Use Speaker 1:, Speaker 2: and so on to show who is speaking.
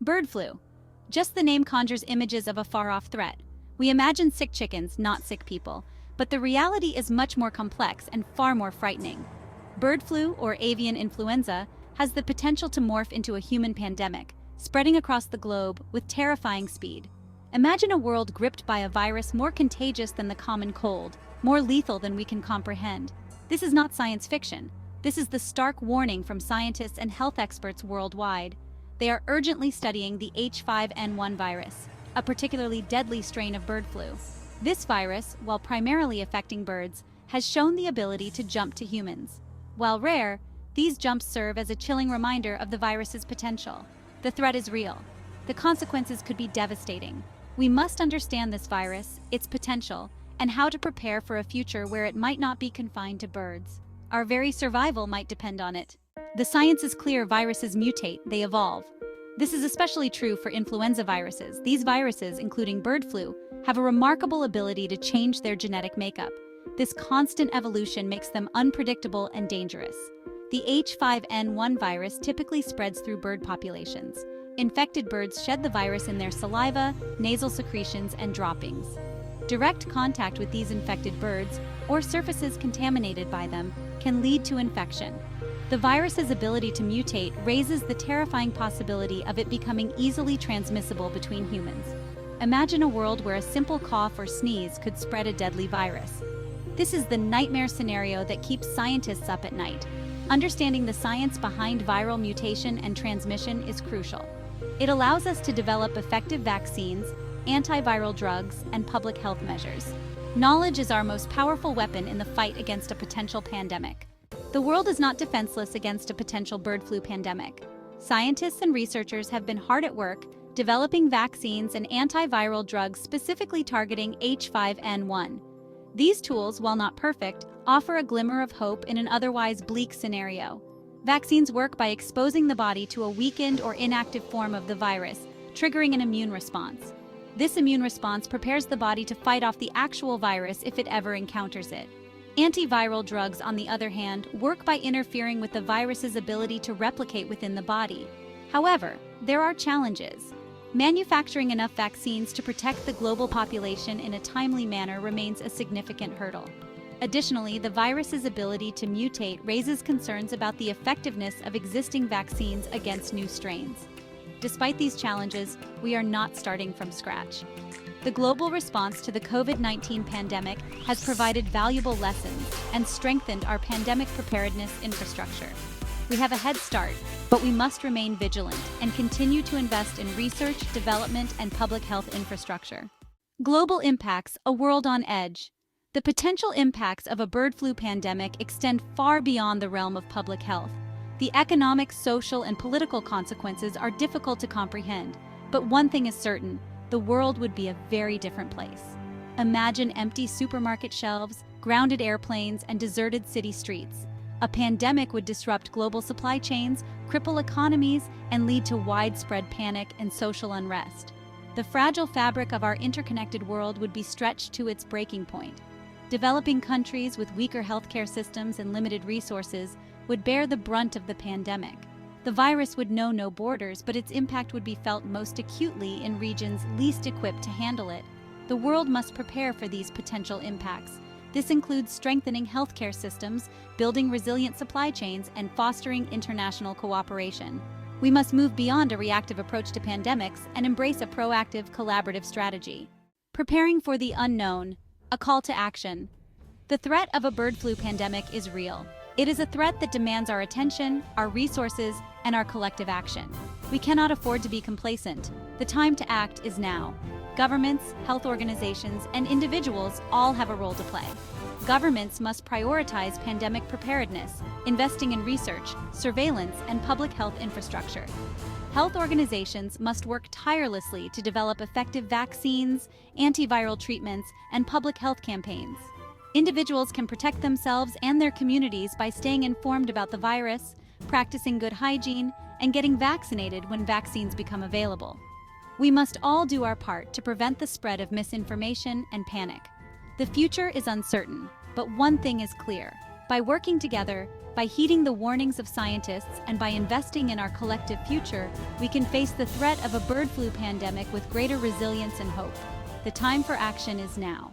Speaker 1: Bird flu. Just the name conjures images of a far-off threat. We imagine sick chickens, not sick people. But the reality is much more complex and far more frightening. Bird flu, or avian influenza, has the potential to morph into a human pandemic, spreading across the globe with terrifying speed. Imagine a world gripped by a virus more contagious than the common cold, more lethal than we can comprehend. This is not science fiction. This is the stark warning from scientists and health experts worldwide. They are urgently studying the H5N1 virus, a particularly deadly strain of bird flu. This virus, while primarily affecting birds, has shown the ability to jump to humans. While rare, these jumps serve as a chilling reminder of the virus's potential. The threat is real. The consequences could be devastating. We must understand this virus, its potential, and how to prepare for a future where it might not be confined to birds. Our very survival might depend on it. The science is clear: viruses mutate, they evolve. This is especially true for influenza viruses. These viruses, including bird flu, have a remarkable ability to change their genetic makeup. This constant evolution makes them unpredictable and dangerous. The H5N1 virus typically spreads through bird populations. Infected birds shed the virus in their saliva, nasal secretions, and droppings. Direct contact with these infected birds, or surfaces contaminated by them, can lead to infection. The virus's ability to mutate raises the terrifying possibility of it becoming easily transmissible between humans. Imagine a world where a simple cough or sneeze could spread a deadly virus. This is the nightmare scenario that keeps scientists up at night. Understanding the science behind viral mutation and transmission is crucial. It allows us to develop effective vaccines, antiviral drugs, and public health measures. Knowledge is our most powerful weapon in the fight against a potential pandemic. The world is not defenseless against a potential bird flu pandemic. Scientists and researchers have been hard at work developing vaccines and antiviral drugs specifically targeting H5N1. These tools, while not perfect, offer a glimmer of hope in an otherwise bleak scenario. Vaccines work by exposing the body to a weakened or inactive form of the virus, triggering an immune response. This immune response prepares the body to fight off the actual virus if it ever encounters it. Antiviral drugs, on the other hand, work by interfering with the virus's ability to replicate within the body. However, there are challenges. Manufacturing enough vaccines to protect the global population in a timely manner remains a significant hurdle. Additionally, the virus's ability to mutate raises concerns about the effectiveness of existing vaccines against new strains. Despite these challenges, we are not starting from scratch. The global response to the COVID-19 pandemic has provided valuable lessons and strengthened our pandemic preparedness infrastructure. We have a head start, but we must remain vigilant and continue to invest in research, development, and public health infrastructure. Global impacts: a world on edge. The potential impacts of a bird flu pandemic extend far beyond the realm of public health. The economic, social, and political consequences are difficult to comprehend, but one thing is certain: the world would be a very different place. Imagine empty supermarket shelves, grounded airplanes, and deserted city streets. A pandemic would disrupt global supply chains, cripple economies, and lead to widespread panic and social unrest. The fragile fabric of our interconnected world would be stretched to its breaking point. Developing countries with weaker healthcare systems and limited resources would bear the brunt of the pandemic. The virus would know no borders, but its impact would be felt most acutely in regions least equipped to handle it. The world must prepare for these potential impacts. This includes strengthening healthcare systems, building resilient supply chains, and fostering international cooperation. We must move beyond a reactive approach to pandemics and embrace a proactive, collaborative strategy. Preparing for the unknown, a call to action. The threat of a bird flu pandemic is real. It is a threat that demands our attention, our resources, and our collective action. We cannot afford to be complacent. The time to act is now. Governments, health organizations, and individuals all have a role to play. Governments must prioritize pandemic preparedness, investing in research, surveillance, and public health infrastructure. Health organizations must work tirelessly to develop effective vaccines, antiviral treatments, and public health campaigns. Individuals can protect themselves and their communities by staying informed about the virus, practicing good hygiene, and getting vaccinated when vaccines become available. We must all do our part to prevent the spread of misinformation and panic. The future is uncertain, but one thing is clear: By working together, by heeding the warnings of scientists, and by investing in our collective future, we can face the threat of a bird flu pandemic with greater resilience and hope. The time for action is now.